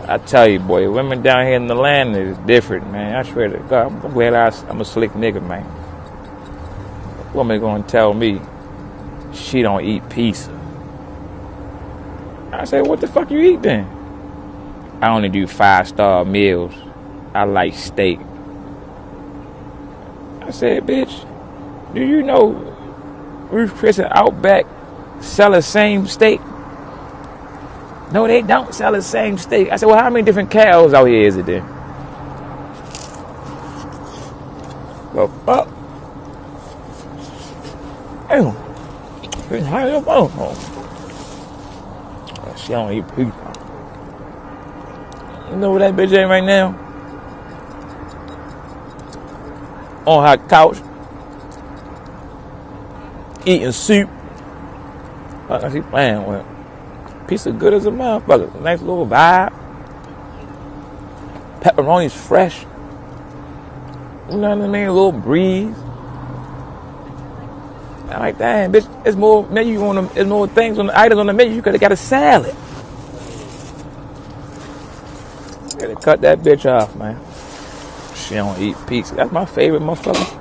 I tell you, boy, women down here in the land is different, man. I swear to God, I'm glad I'm a slick nigga, man. Woman gonna tell me she don't eat pizza. I say, what the fuck you eat then? I only do 5-star meals. I like steak. I said, bitch, do you know Ruth Chris and Outback sell the same steak? No, they don't sell the same steak. I said, well, how many different cows out here is it then? The fuck? Damn. She don't eat pizza. You know where that bitch at right now? On her couch, eating soup. She playing with. Pizza good as a motherfucker. Nice little vibe. Pepperoni's fresh. You know what I mean? A little breeze. I'm like, damn, bitch, there's more menu on them. There's more things on the items on the menu. You could have got a salad. Gotta cut that bitch off, man. She don't eat pizza. That's my favorite motherfucker.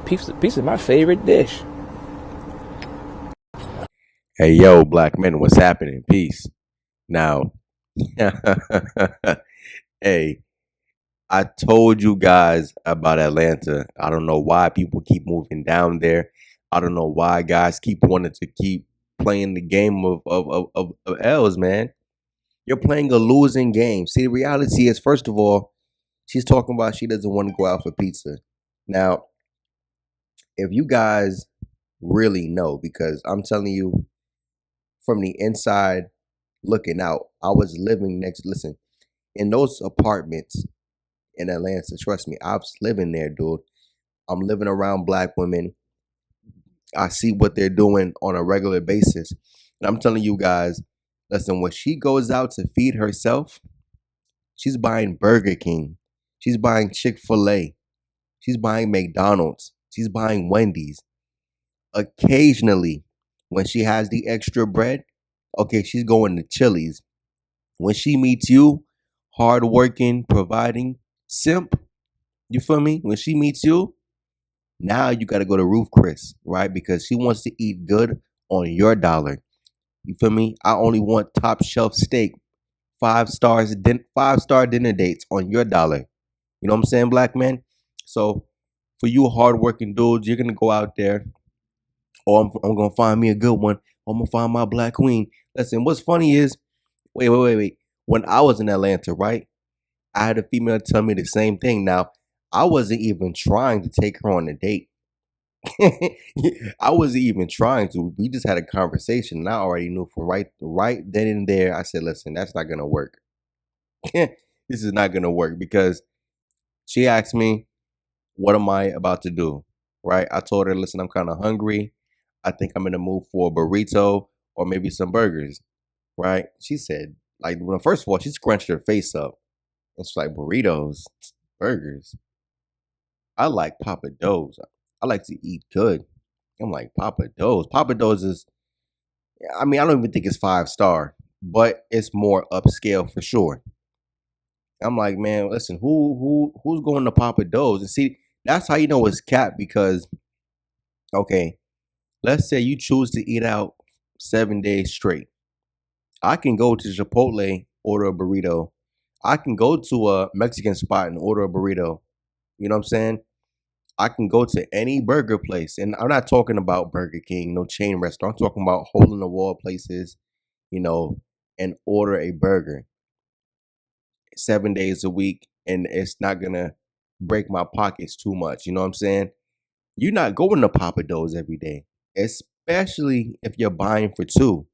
Pizza is my favorite dish. Hey, yo, black men, what's happening? Peace. Now, hey, I told you guys about Atlanta. I don't know why people keep moving down there. I don't know why guys keep wanting to keep playing the game of L's, man. You're playing a losing game. See, the reality is, first of all, she's talking about she doesn't want to go out for pizza. Now, if you guys really know, because I'm telling you from the inside looking out, I was living listen, in those apartments in Atlanta. Trust me, I was living there, dude. I'm living around black women. I see what they're doing on a regular basis. And I'm telling you guys, listen, when she goes out to feed herself, she's buying Burger King. She's buying Chick-fil-A. She's buying McDonald's. She's buying Wendy's. Occasionally, when she has the extra bread, okay, she's going to Chili's. When she meets you, hardworking, providing, simp, you feel me? When she meets you, now you got to go to Ruth Chris, right? Because she wants to eat good on your dollar. You feel me? I only want top shelf steak, 5 star dinner dates on your dollar. You know what I'm saying, black man? So for you hardworking dudes, you're gonna go out there. Oh, I'm gonna find me a good one. Oh, I'm gonna find my black queen. Listen, what's funny is, wait. When I was in Atlanta, right? I had a female tell me the same thing. Now, I wasn't even trying to take her on a date. I wasn't even trying to. We just had a conversation, and I already knew from right then and there. I said, "Listen, that's not gonna work. This is not gonna work," because she asked me, "What am I about to do?" Right? I told her, "Listen, I'm kind of hungry. I think I'm in the mood for a burrito or maybe some burgers." Right? She said, like, well, first of all, she scrunched her face up. It's like burritos, burgers. I like Papa Do's. I like to eat good. I'm like Papa Do's. Papa Do's is, I mean, I don't even think it's 5 star, but it's more upscale for sure. I'm like, man, listen, who's going to Papa Do's? And see, that's how you know it's cap because, okay, let's say you choose to eat out 7 days straight. I can go to Chipotle, order a burrito. I can go to a Mexican spot and order a burrito. You know what I'm saying? I can go to any burger place, and I'm not talking about Burger King, no chain restaurant. I'm talking about hole in the wall places, you know, and order a burger 7 days a week, and it's not gonna break my pockets too much. You know what I'm saying? You're not going to Papa Do's every day, especially if you're buying for two.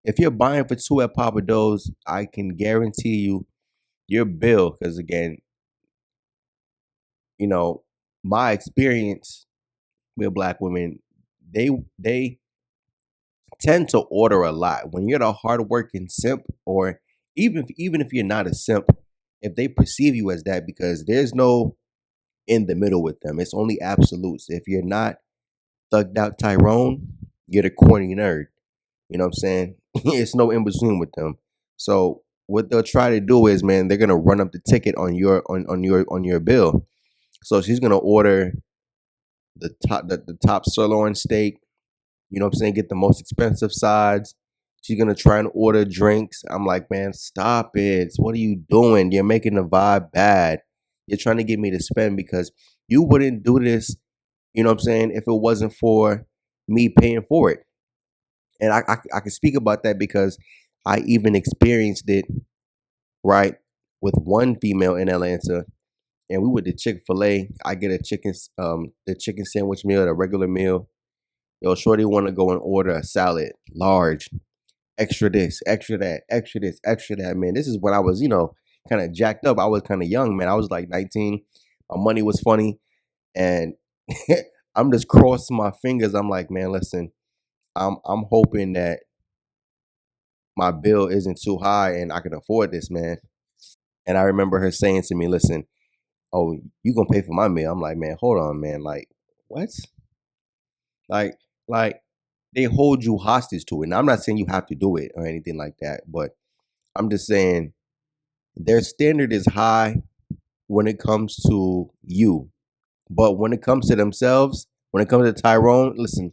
If you're buying for two at Papa Do's, I can guarantee you your bill, because again, you know, my experience with black women, they tend to order a lot. When you're the hardworking simp, or even if you're not a simp, if they perceive you as that, because there's no in the middle with them. It's only absolutes. If you're not thugged out Tyrone, you're the corny nerd. You know what I'm saying? It's no in between with them. So what they'll try to do is, man, they're gonna run up the ticket on your bill. So she's gonna order the top sirloin steak. You know what I'm saying? Get the most expensive sides. She's gonna try and order drinks. I'm like, man, stop it. What are you doing? You're making the vibe bad. You're trying to get me to spend because you wouldn't do this, you know what I'm saying, if it wasn't for me paying for it. And I can speak about that because I even experienced it, right, with one female in Atlanta. And we went to Chick-fil-A. I get the chicken sandwich meal, the regular meal. Yo, shorty want to go and order a salad, large, extra this, extra that, extra this, extra that. Man, this is when I was, kind of jacked up. I was kind of young, man. I was like 19. My money was funny, and I'm just crossing my fingers. I'm like, man, listen, I'm hoping that my bill isn't too high and I can afford this, man. And I remember her saying to me, listen, oh, you gonna pay for my meal? I'm like, man, hold on, man. Like, what? Like, like they hold you hostage to it. Now, I'm not saying you have to do it or anything like that, but I'm just saying their standard is high when it comes to you. But when it comes to themselves, when it comes to Tyrone, listen,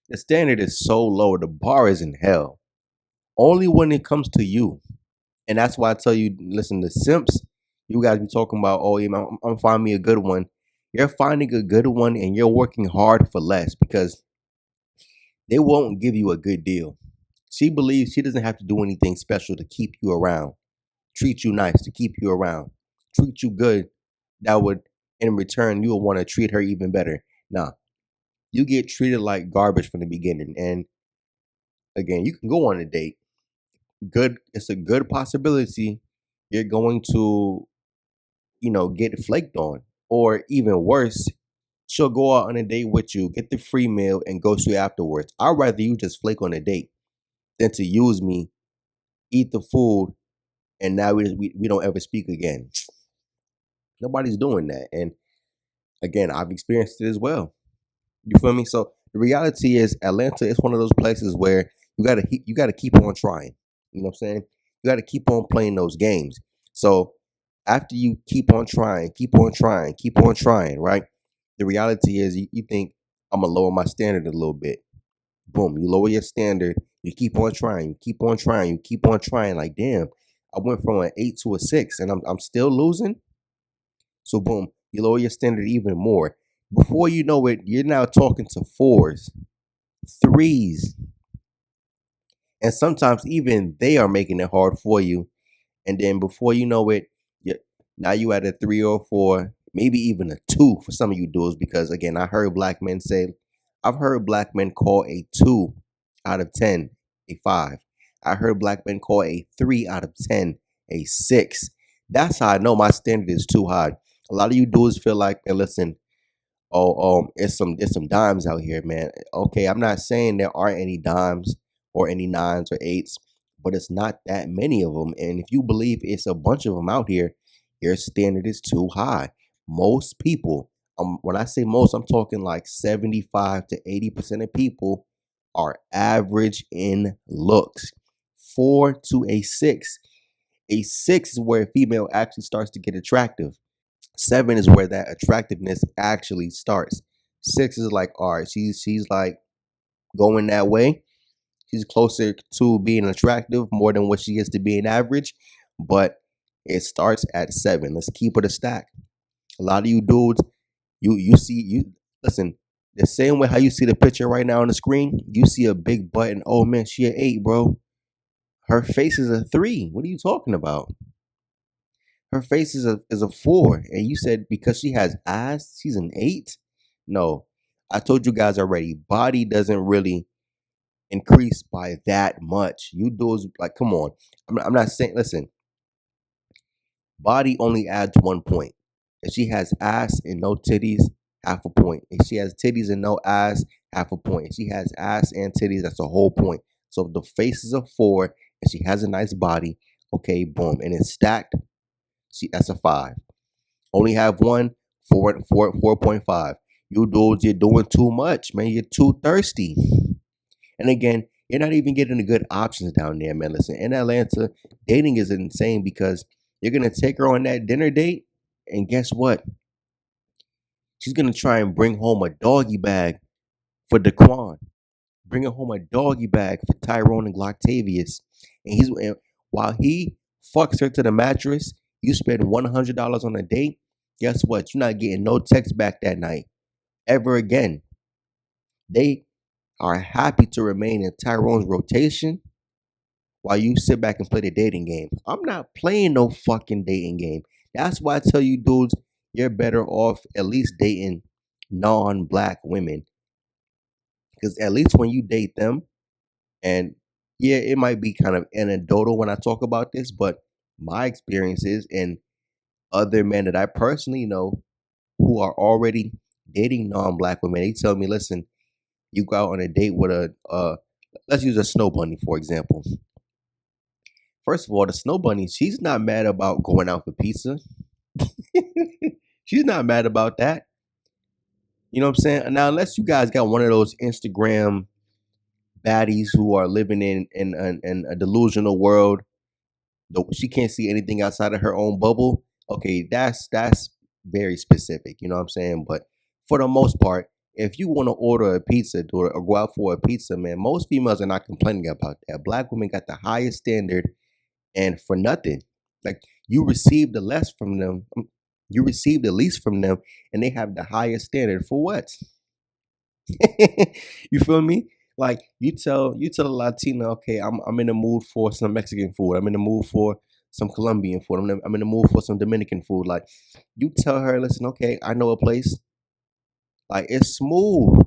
the standard is so low. The bar is in hell. Only when it comes to you. And that's why I tell you, listen, the simps, you guys be talking about, oh, yeah, I'm finding me a good one. You're finding a good one and you're working hard for less because they won't give you a good deal. She believes she doesn't have to do anything special to keep you around, treat you nice to keep you around, treat you good. That would, in return, you will want to treat her even better. Nah, you get treated like garbage from the beginning. And again, you can go on a date. Good, it's a good possibility you're going to, get flaked on. Or even worse, she'll go out on a date with you, get the free meal, and ghost you afterwards. I'd rather you just flake on a date than to use me, eat the food, and now we don't ever speak again. Nobody's doing that. And again, I've experienced it as well. You feel me? So the reality is Atlanta is one of those places where you gotta keep on trying. You know what I'm saying? You gotta keep on playing those games. So after you keep on trying, keep on trying, keep on trying, right? The reality is you think I'm gonna lower my standard a little bit. Boom, you lower your standard, you keep on trying, you keep on trying, you keep on trying. Like, damn, I went from an 8 to a 6 and I'm still losing. So boom, you lower your standard even more. Before you know it, you're now talking to fours, threes, and sometimes even they are making it hard for you. And then before you know it, you now you at a 3 or 4, maybe even a 2 for some of you dudes. Because again, I've heard black men call a 2 out of 10 a 5. I heard black men call a 3 out of 10 a 6. That's how I know my standard is too high. A lot of you dudes feel like, hey, listen, oh, it's some dimes out here, man. Okay, I'm not saying there aren't any dimes or any nines or eights, but it's not that many of them. And if you believe it's a bunch of them out here, your standard is too high. Most people, when I say most, I'm talking like 75 to 80% of people are average in looks. 4 to a 6. A 6 is where a female actually starts to get attractive. 7 is where that attractiveness actually starts. 6 is like, all right, she's like going that way. She's closer to being attractive more than what she is to being average, but it starts at 7. Let's keep it a stack. A lot of you dudes, you listen. The same way how you see the picture right now on the screen, you see a big button. Oh man, she an 8, bro. Her face is a 3. What are you talking about? Her face is a 4, and you said because she has ass, she's an 8. No, I told you guys already. Body doesn't really increase by that much. You dudes, like, come on. I'm not saying. Listen, body only adds 1 point. If she has ass and no titties, half a point. If she has titties and no ass, half a point. If she has ass and titties, that's a whole point. So if the face is a 4 and she has a nice body, okay, boom, and it's stacked, that's a 5. Only have one, 4.5. You dudes, you're doing too much, man. You're too thirsty. And again, You're not even getting the good options down there, man. Listen, in Atlanta, dating is insane because you're gonna take her on that dinner date, and guess what? She's gonna try and bring home a doggy bag for Daquan, bringing home a doggy bag for Tyrone and Gloctavius, and while he fucks her to the mattress, you spend $100 on a date. Guess what? You're not getting no text back that night ever again. They are happy to remain in Tyrone's rotation while you sit back and play the dating game. I'm not playing no fucking dating game. That's why I tell you dudes, you're better off at least dating non-black women. Because at least when you date them, and yeah, it might be kind of anecdotal when I talk about this, but my experiences and other men that I personally know who are already dating non-black women, they tell me, listen, you go out on a date with let's use a snow bunny for example. First of all, the snow bunny, she's not mad about going out for pizza. She's not mad about that. You know what I'm saying? Now, unless you guys got one of those Instagram baddies who are living in a delusional world, she can't see anything outside of her own bubble. Okay, that's very specific. You know what I'm saying? But for the most part, if you want to order a pizza or go out for a pizza, man, most females are not complaining about that. Black women got the highest standard, and for nothing, like you receive the less from them, you receive the least from them, and they have the highest standard for what? You feel me? Like you tell a Latina, okay, I'm in the mood for some Mexican food. I'm in the mood for some Colombian food. I'm in the mood for some Dominican food. Like you tell her, listen, okay, I know a place. Like it's smooth.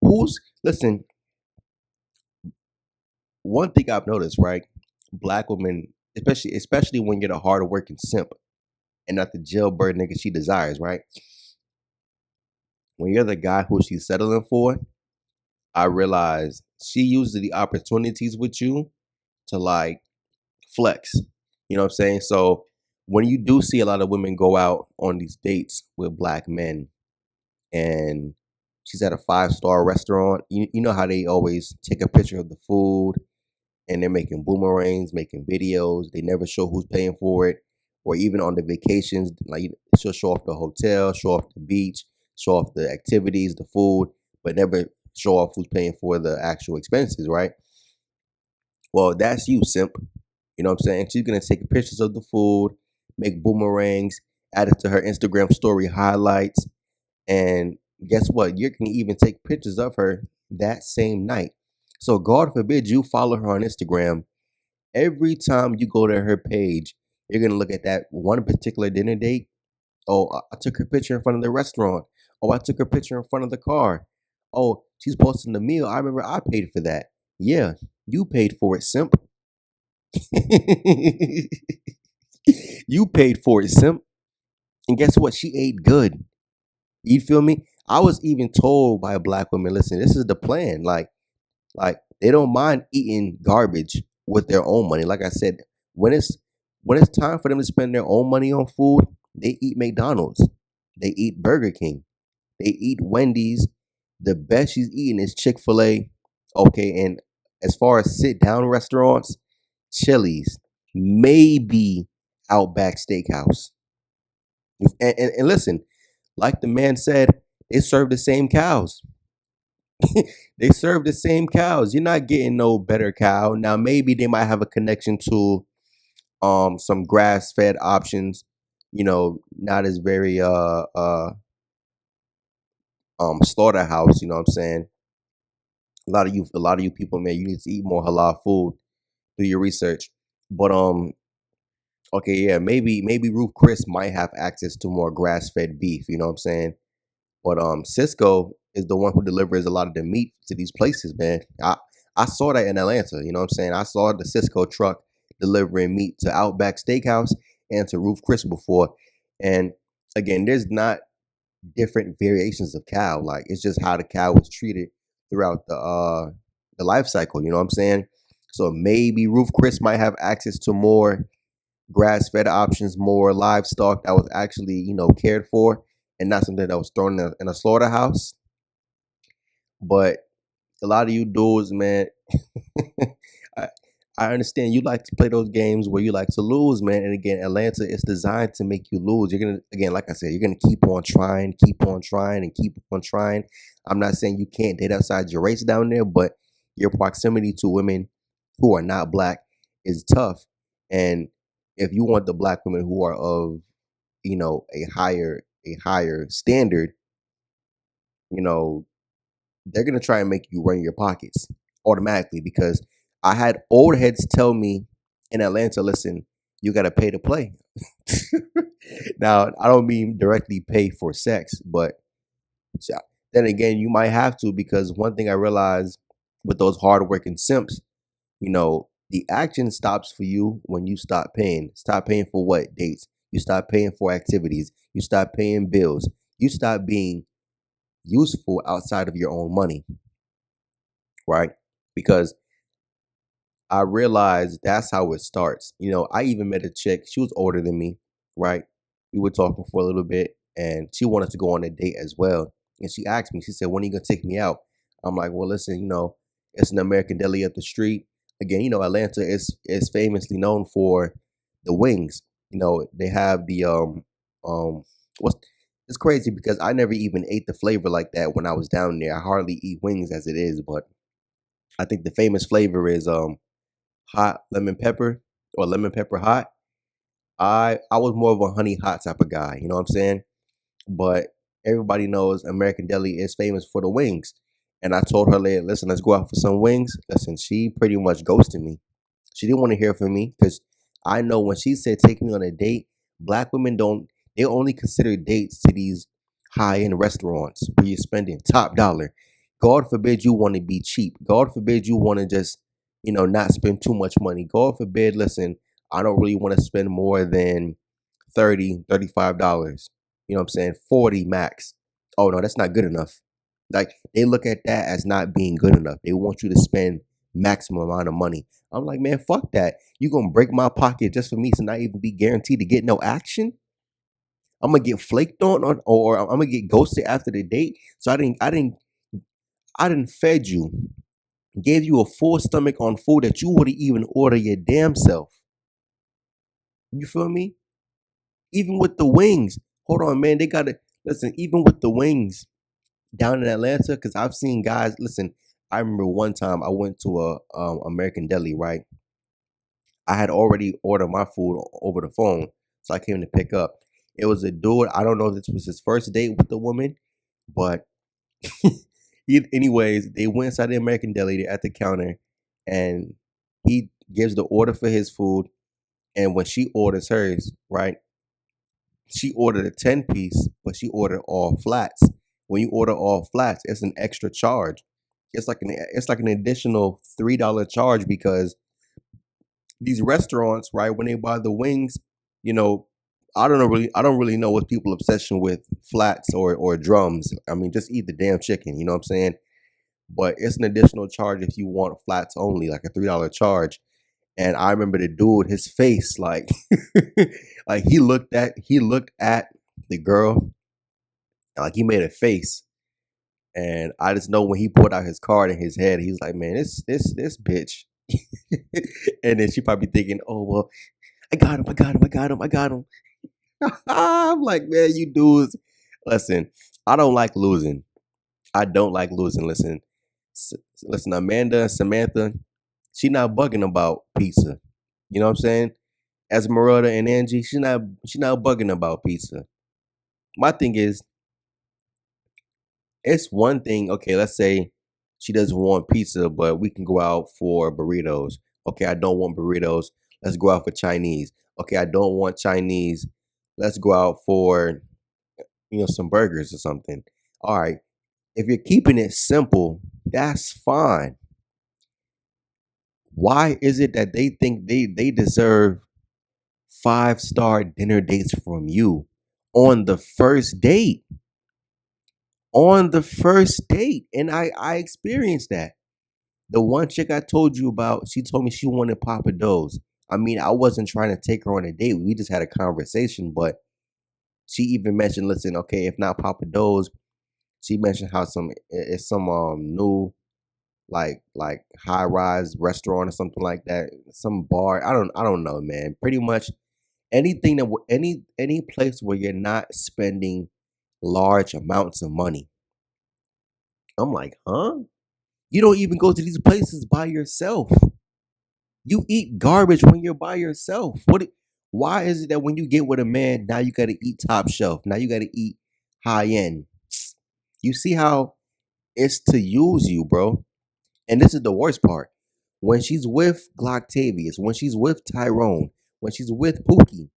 Who's listen? One thing I've noticed, right? Black women, especially when you're the hard working simp and not the jailbird nigga she desires, right? When you're the guy who she's settling for, I realize she uses the opportunities with you to like flex. You know what I'm saying? So when you do see a lot of women go out on these dates with black men and she's at a 5-star restaurant, you know how they always take a picture of the food and they're making boomerangs, making videos. They never show who's paying for it. Or even on the vacations, like she'll show off the hotel, show off the beach, show off the activities, the food, but never show off who's paying for the actual expenses, right? Well, that's you, simp. You know what I'm saying? She's gonna take pictures of the food, make boomerangs, add it to her Instagram story highlights, and guess what? You can even take pictures of her that same night. So God forbid you follow her on Instagram. Every time you go to her page, you're gonna look at that one particular dinner date. Oh, I took her picture in front of the restaurant. Oh, I took her picture in front of the car. Oh, she's posting the meal. I remember I paid for that. Yeah, you paid for it, simp. You paid for it, simp. And guess what? She ate good. You feel me? I was even told by black women, listen, this is the plan. Like they don't mind eating garbage with their own money. Like I said, when it's time for them to spend their own money on food, they eat McDonald's. They eat Burger King. They eat Wendy's. The best she's eating is Chick-fil-A. Okay, and as far as sit down restaurants, Chili's, maybe Outback Steakhouse. And listen, like the man said, they serve the same cows. They serve the same cows. You're not getting no better cow. Now maybe they might have a connection to some grass fed options, not as very slaughterhouse, you know what I'm saying? A lot of you people, man, you need to eat more halal food. Do your research. But okay, yeah, maybe Ruth Chris might have access to more grass fed beef, you know what I'm saying? But Cisco is the one who delivers a lot of the meat to these places, man. I saw that in Atlanta, you know what I'm saying? I saw the Cisco truck delivering meat to Outback Steakhouse and to Ruth Chris before. And again, there's not different variations of cow. Like it's just how the cow was treated throughout the life cycle, you know what I'm saying? So maybe Ruth Chris might have access to more grass fed options, more livestock that was actually, cared for and not something that was thrown in a slaughterhouse. But a lot of you dudes, man, I, I understand you like to play those games where you like to lose, man. And again, Atlanta is designed to make you lose. You're gonna, again, like I said, you're gonna keep on trying, and keep on trying. I'm not saying you can't date outside your race down there, but your proximity to women who are not black is tough. And if you want the black women who are of, a higher standard, you know, they're gonna try and make you run your pockets automatically, because I had old heads tell me in Atlanta, listen, you gotta pay to play. Now, I don't mean directly pay for sex, but so- then again, you might have to, because one thing I realized with those hardworking simps, the action stops for you when you stop paying. Stop paying for what? Dates. You stop paying for activities. You stop paying bills. You stop being useful outside of your own money, right? Because I realized that's how it starts. I even met a chick. She was older than me, right? We were talking for a little bit, and she wanted to go on a date as well. And she asked me, she said, "When are you gonna take me out?" I'm like, "Well, listen, it's an American deli up the street. Again, Atlanta is famously known for the wings. They have the what's it's crazy because I never even ate the flavor like that when I was down there. I hardly eat wings as it is, but I think the famous flavor is hot lemon pepper, or lemon pepper hot. I was more of a honey hot type of guy, you know what I'm saying? But everybody knows American Deli is famous for the wings. And I told her later, listen, let's go out for some wings. Listen, she pretty much ghosted me. She didn't want to hear from me, because I know when she said take me on a date, black women don't, they only consider dates to these high end restaurants where you're spending top dollar. God forbid you want to be cheap. God forbid you want to just, not spend too much money. God forbid, listen, I don't really want to spend more than 30, $35. You know what I'm saying? 40 max. Oh no, that's not good enough. Like, they look at that as not being good enough. They want you to spend maximum amount of money. I'm like, man, fuck that. You gonna break my pocket just for me to not even be guaranteed to get no action? I'm gonna get flaked on, or I'm gonna get ghosted after the date. So I didn't fed you, gave you a full stomach on food that you wouldn't even order your damn self. You feel me? Even with the wings. Hold on, man. They gotta listen. Even with the wings down in Atlanta, because I've seen guys. Listen, I remember one time I went to a American Deli. Right, I had already ordered my food over the phone, so I came to pick up. It was a dude. I don't know if this was his first date with the woman, but anyways, they went inside the American Deli. They're at the counter, and he gives the order for his food. And when she orders hers, right, she ordered a 10-piece, but she ordered all flats. When you order all flats, it's an extra charge. It's like an additional $3 charge, because these restaurants, right, when they buy the wings, you know, I don't really know what people obsession with flats or drums. I mean, just eat the damn chicken, you know what I'm saying? But it's an additional charge if you want flats only, like a $3 charge. And I remember the dude, his face, like, like he looked at the girl, like he made a face, and I just know when he pulled out his card in his head, he was like, "Man, this bitch." And then she probably thinking, "Oh well, I got him, I got him, I got him, I got him." I'm like, man, you dudes, listen, I don't like losing. I don't like losing. Listen, listen, Amanda, Samantha, she not bugging about pizza. You know what I'm saying? Esmeralda and Angie, she not bugging about pizza. My thing is, it's one thing. Okay, let's say she doesn't want pizza, but we can go out for burritos. Okay, I don't want burritos. Let's go out for Chinese. Okay, I don't want Chinese. Let's go out for some burgers or something. All right. If you're keeping it simple, that's fine. Why is it that they think they deserve 5-star dinner dates from you on the first date? On the first date. And I experienced that. The one chick I told you about, she told me she wanted Papa Do's. I mean, I wasn't trying to take her on a date. We just had a conversation, but she even mentioned, listen, okay, if not Papa Do's, she mentioned how it's some new. like high rise restaurant or something like that, some bar. I don't know, man. Pretty much anything that any place where you're not spending large amounts of money. I'm like, huh? You don't even go to these places by yourself. You eat garbage when you're by yourself. Why is it that when you get with a man, now you got to eat top shelf? Now you got to eat high end. You see how it's to use you, bro? And this is the worst part. When she's with Glocktavius, when she's with Tyrone, when she's with Pookie,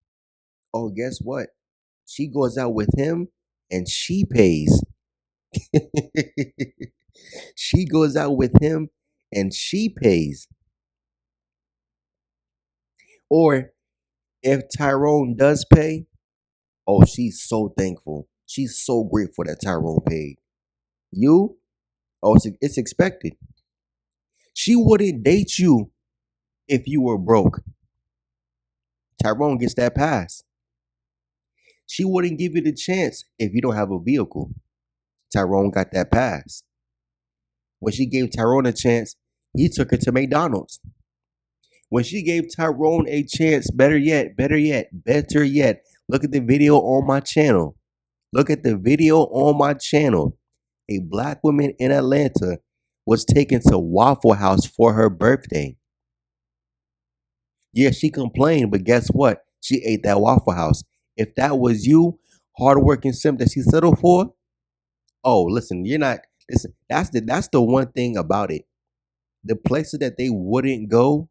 oh, guess what? She goes out with him and she pays. She goes out with him and she pays. Or if Tyrone does pay, oh, she's so thankful. She's so grateful that Tyrone paid. You, oh, it's expected. She wouldn't date you if you were broke. Tyrone gets that pass. She wouldn't give you the chance if you don't have a vehicle. Tyrone got that pass. When she gave Tyrone a chance, he took her to McDonald's. When she gave Tyrone a chance, better yet, look at the video on my channel. Look at the video on my channel. A black woman in Atlanta was taken to Waffle House for her birthday. Yeah, she complained, but guess what? She ate that Waffle House. If that was you, hardworking simp that she settled for, oh, listen, you're not. Listen, that's the one thing about it. The places that they wouldn't go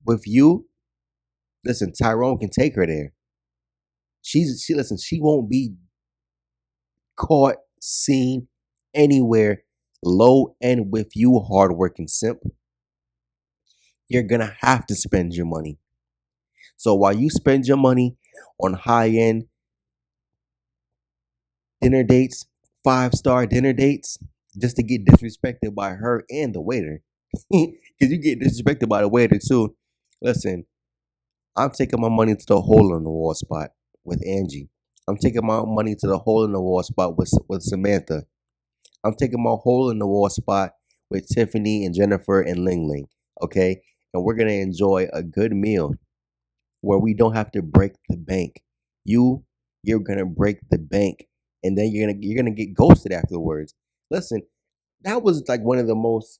with you, listen, Tyrone can take her there. She won't be caught, seen anywhere low end with you, hardworking simp. You're gonna have to spend your money. So while you spend your money on high end dinner dates, 5-star dinner dates, just to get disrespected by her and the waiter, because you get disrespected by the waiter too. Listen, I'm taking my money to the hole in the wall spot with Angie. I'm taking my money to the hole in the wall spot with Samantha. I'm taking my hole in the wall spot with Tiffany and Jennifer and Ling Ling. Okay, and we're gonna enjoy a good meal where we don't have to break the bank. You're gonna break the bank, and then you're gonna get ghosted afterwards. Listen, that was like one of the most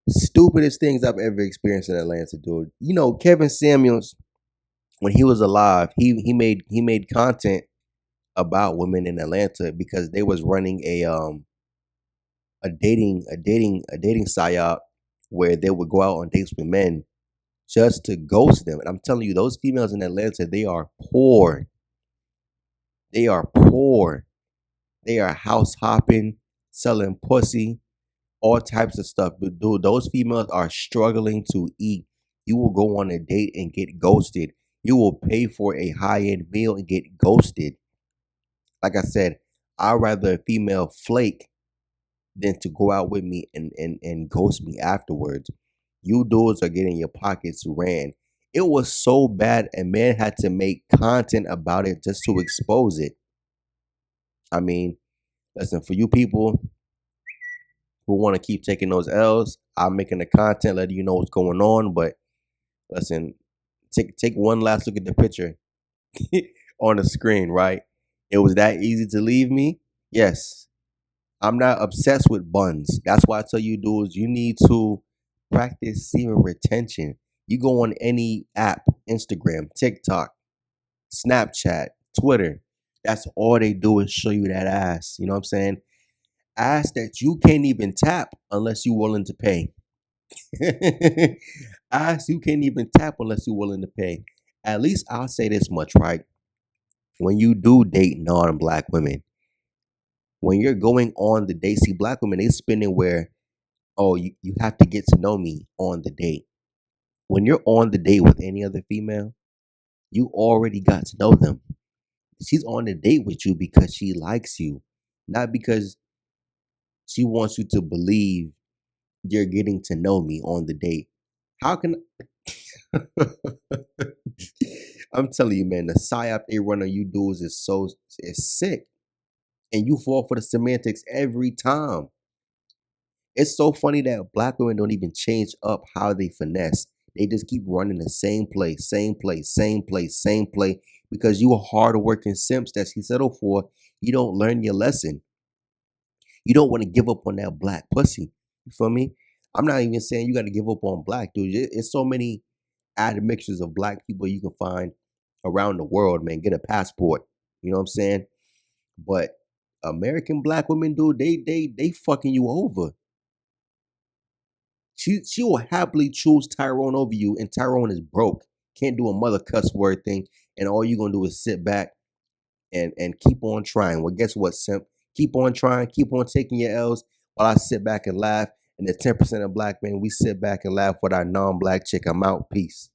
stupidest things I've ever experienced in Atlanta, dude. You know, Kevin Samuels, when he was alive, he made content about women in Atlanta because they was running a dating psyop where they would go out on dates with men just to ghost them. And I'm telling you, those females in Atlanta, they are poor. They are poor. They are house hopping, selling pussy, all types of stuff. But dude, those females are struggling to eat. You will go on a date and get ghosted. You will pay for a high end meal and get ghosted. Like I said, I'd rather a female flake than to go out with me and ghost me afterwards. You dudes are getting your pockets ran. It was so bad, a man had to make content about it just to expose it. I mean, listen, for you people who want to keep taking those L's, I'm making the content, letting you know what's going on. But listen, take one last look at the picture on the screen, right? It was that easy to leave me. Yes, I'm not obsessed with buns. That's why I tell you dudes, you need to practice semen retention. You go on any app, Instagram, TikTok, Snapchat, Twitter. That's all they do is show you that ass. You know what I'm saying? Ass that you can't even tap unless you're willing to pay. Ass you can't even tap unless you're willing to pay. At least I'll say this much, right? When you do date non-black women, when you're going on the date, see black women, they spinning where, oh, you have to get to know me on the date. When you're on the date with any other female, you already got to know them. She's on the date with you because she likes you, not because she wants you to believe you're getting to know me on the date. How can I'm telling you, man, the psyop they run on you dudes is sick. And you fall for the semantics every time. It's so funny that black women don't even change up how they finesse. They just keep running the same play, same play, same play, same play. Because you are hardworking simps that she settled for, you don't learn your lesson. You don't want to give up on that black pussy. You feel me? I'm not even saying you got to give up on black dudes. It's so many added mixtures of black people you can find around the world, man. Get a passport. You know what I'm saying? But American black women, dude, they fucking you over. She will happily choose Tyrone over you, and Tyrone is broke. Can't do a mother cuss word thing, and all you're gonna do is sit back and keep on trying. Well, guess what, simp? Keep on trying, keep on taking your L's while I sit back and laugh. And the 10% of black men, we sit back and laugh with our non-black chick. I'm out. Peace.